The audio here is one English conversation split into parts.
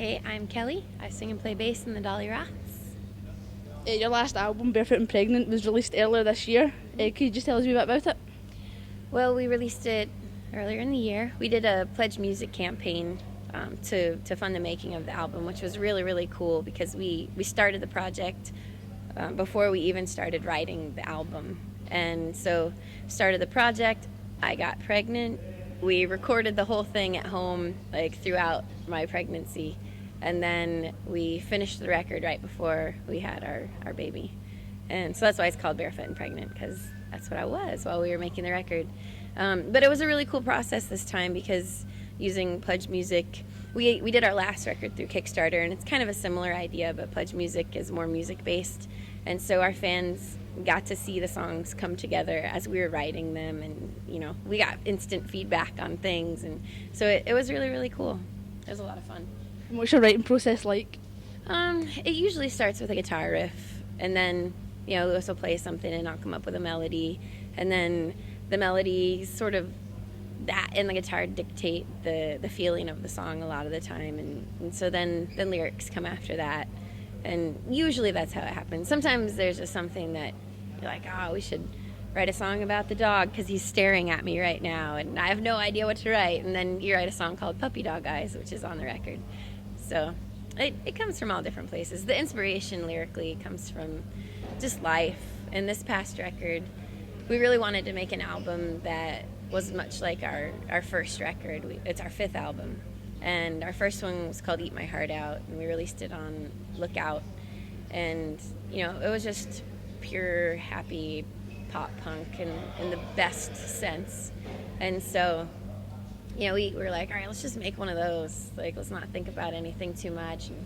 Hey, I'm Kelly. I sing and play bass in the Dollyrots. Your last album, Barefoot and Pregnant, was released earlier this year. Can you just tell us a wee bit about it? Well, we released it earlier in the year. We did a pledge music campaign to fund the making of the album, which was really, really cool because we started the project before we even started writing the album. And so started the project, I got pregnant. We recorded the whole thing at home, like throughout my pregnancy. And then we finished the record right before we had our baby. And so that's why it's called Barefoot and Pregnant, because that's what I was while we were making the record. But it was a really cool process this time because using Pledge Music, we did our last record through Kickstarter, and it's kind of a similar idea, but Pledge Music is more music-based. And so our fans got to see the songs come together as we were writing them, and, you know, we got instant feedback on things. And so it was really, really cool. It was a lot of fun. And what's your writing process like? It usually starts with a guitar riff, and then, you know, Lewis will play something and I'll come up with a melody, and then the melody sort of, that and the guitar dictate the feeling of the song a lot of the time, and so then lyrics come after that, and usually that's how it happens. Sometimes there's just something that you're like, oh, we should write a song about the dog because he's staring at me right now and I have no idea what to write, and then you write a song called Puppy Dog Eyes, which is on the record. So it comes from all different places. The inspiration lyrically comes from just life. And this past record, we really wanted to make an album that was much like our first record. It's our 5th album. And our first one was called Eat My Heart Out, and we released it on Lookout. And, you know, it was just pure, happy pop punk in the best sense. And so, you know, we were like, all right, let's just make one of those. Like, let's not think about anything too much and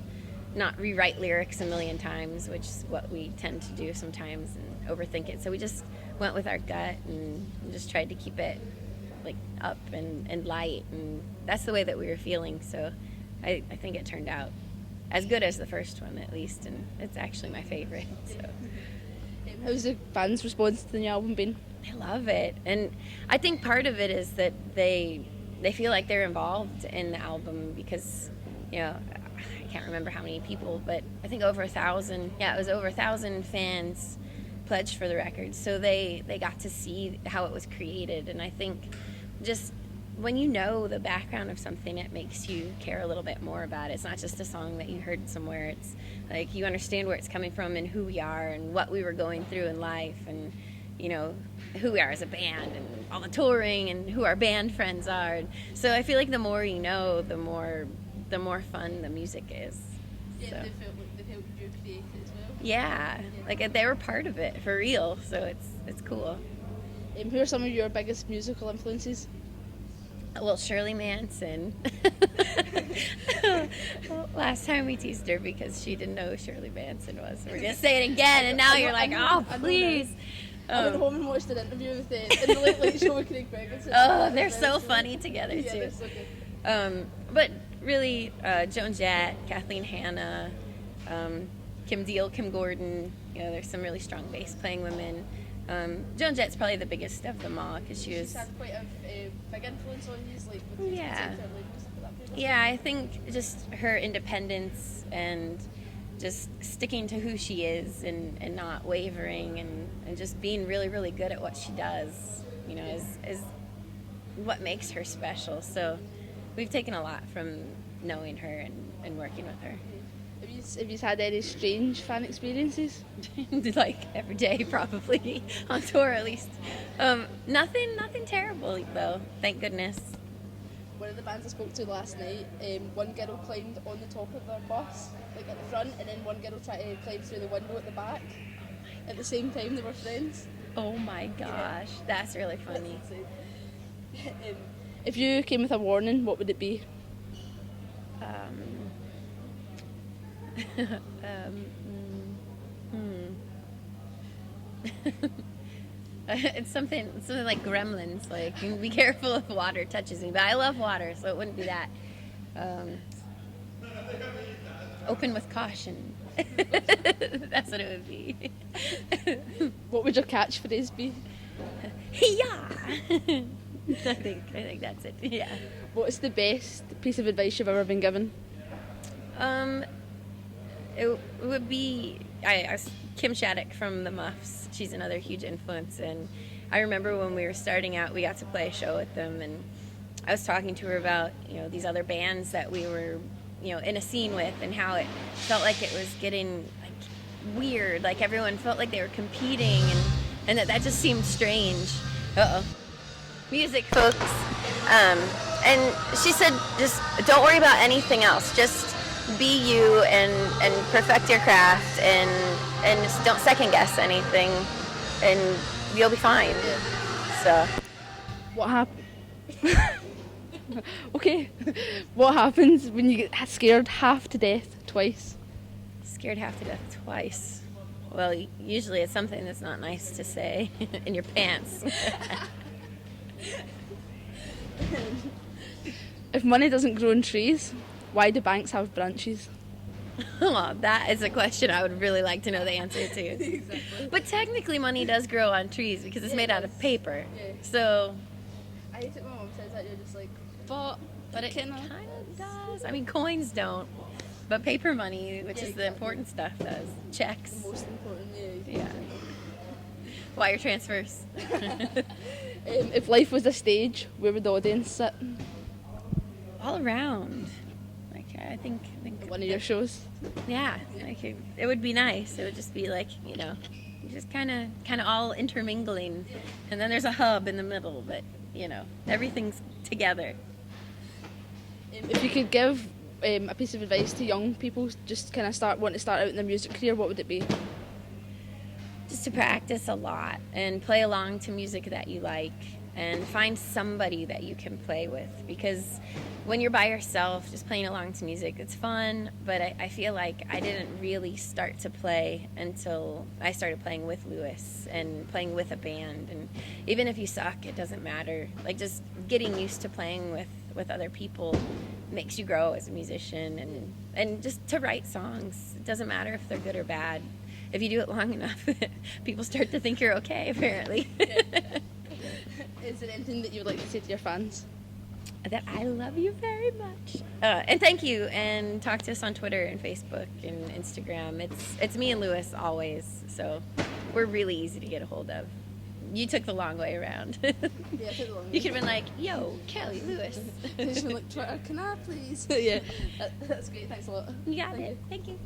not rewrite lyrics a million times, which is what we tend to do sometimes, and overthink it. So we just went with our gut and just tried to keep it like up and light, and that's the way that we were feeling. So I think it turned out as good as the first one, at least, and it's actually my favorite. So How's the fans' response to the new album been? I love it, and I think part of it is that they feel like they're involved in the album because, you know, I can't remember how many people, but I think over 1,000. Yeah, it was over 1,000 fans pledged for the record, so they got to see how it was created. And I think just when you know the background of something, it makes you care a little bit more about it. It's not just a song that you heard somewhere. It's like you understand where it's coming from and who we are and what we were going through in life, and, you know, who we are as a band and all the touring and who our band friends are. So I feel like the more you know, the more fun the music is. Yeah, So. they felt you create it as well. Yeah, like they were part of it for real, so it's cool. Who are some of your biggest musical influences? Well, Shirley Manson. Last time we teased her because she didn't know who Shirley Manson was. So we're gonna say it again, and now you're like, oh, please. I went home and watched an interview with in the Late Show with Craig Ferguson. Oh, they're so funny together Yeah, too. they're so good. But really, Joan Jett, Kathleen Hanna, Kim Deal, Kim Gordon. You know, there's some really strong bass playing women. Joan Jett's probably the biggest of them all because she was. She's had quite a big influence on you, like with Yeah. and stuff like that. Yeah, I think just her independence and just sticking to who she is and not wavering and just being really, really good at what she does, you know, is what makes her special. So we've taken a lot from knowing her and working with her. Have you had any strange fan experiences? Like every day, probably, on tour at least. Nothing terrible though, thank goodness. One of the bands I spoke to last night, one girl climbed on the top of their bus, like at the front, and then one girl tried to climb through the window at the back. At the same time, they were friends. Oh my gosh, that's really funny. If you came with a warning, what would it be? It's something like Gremlins, like, be careful if water touches me, but I love water, so it wouldn't be that. Open with caution. That's what it would be. What would your catchphrase be? Yeah. I think that's it. Yeah. What's the best piece of advice you've ever been given? Um, it would be Kim Shattuck from the Muffs. She's another huge influence, and I remember when we were starting out, we got to play a show with them, and I was talking to her about these other bands that we were in a scene with, and how it felt like it was getting like weird, like everyone felt like they were competing, and that just seemed strange. Music, folks. And she said, just don't worry about anything else. Just be you and perfect your craft and just don't second guess anything, and you'll be fine. So. What happened? Okay. What happens when you get scared half to death twice? Scared half to death twice. Well, usually it's something that's not nice to say in your pants. If money doesn't grow in trees, why do banks have branches? Oh, that is a question I would really like to know the answer to. Exactly. But technically money does grow on trees because it's made out of paper. Yeah. So. I hate it when my mom says that. You're just like, But it kind of does. I mean, coins don't. But paper money, which is the important stuff, does. Checks. the most important, Yeah. Wire transfers. If life was a stage, where would the audience sit? All around. Like, I think One of your shows. yeah, like it would be nice. It would just be like, just kind of all intermingling, and then there's a hub in the middle, but everything's together. If you could give a piece of advice to young people just kind of want to start out in their music career, what would it be? Just to practice a lot and play along to music that you like, and find somebody that you can play with, because when you're by yourself just playing along to music, it's fun, but I feel like I didn't really start to play until I started playing with Lewis and playing with a band. And even if you suck, it doesn't matter. Like, just getting used to playing with other people makes you grow as a musician, and just to write songs. It doesn't matter if they're good or bad. If you do it long enough, people start to think you're okay, apparently. Is there anything that you would like to say to your fans? That I love you very much. And thank you, and talk to us on Twitter and Facebook and Instagram. It's me and Lewis always, so we're really easy to get a hold of. You took the long way around. Yeah, I took the long way. You could have been like, yo, Kelly, Lewis. Just been like, Twitter, can I please? Yeah, that's great. Thanks a lot. You got Thank it. you. Thank you.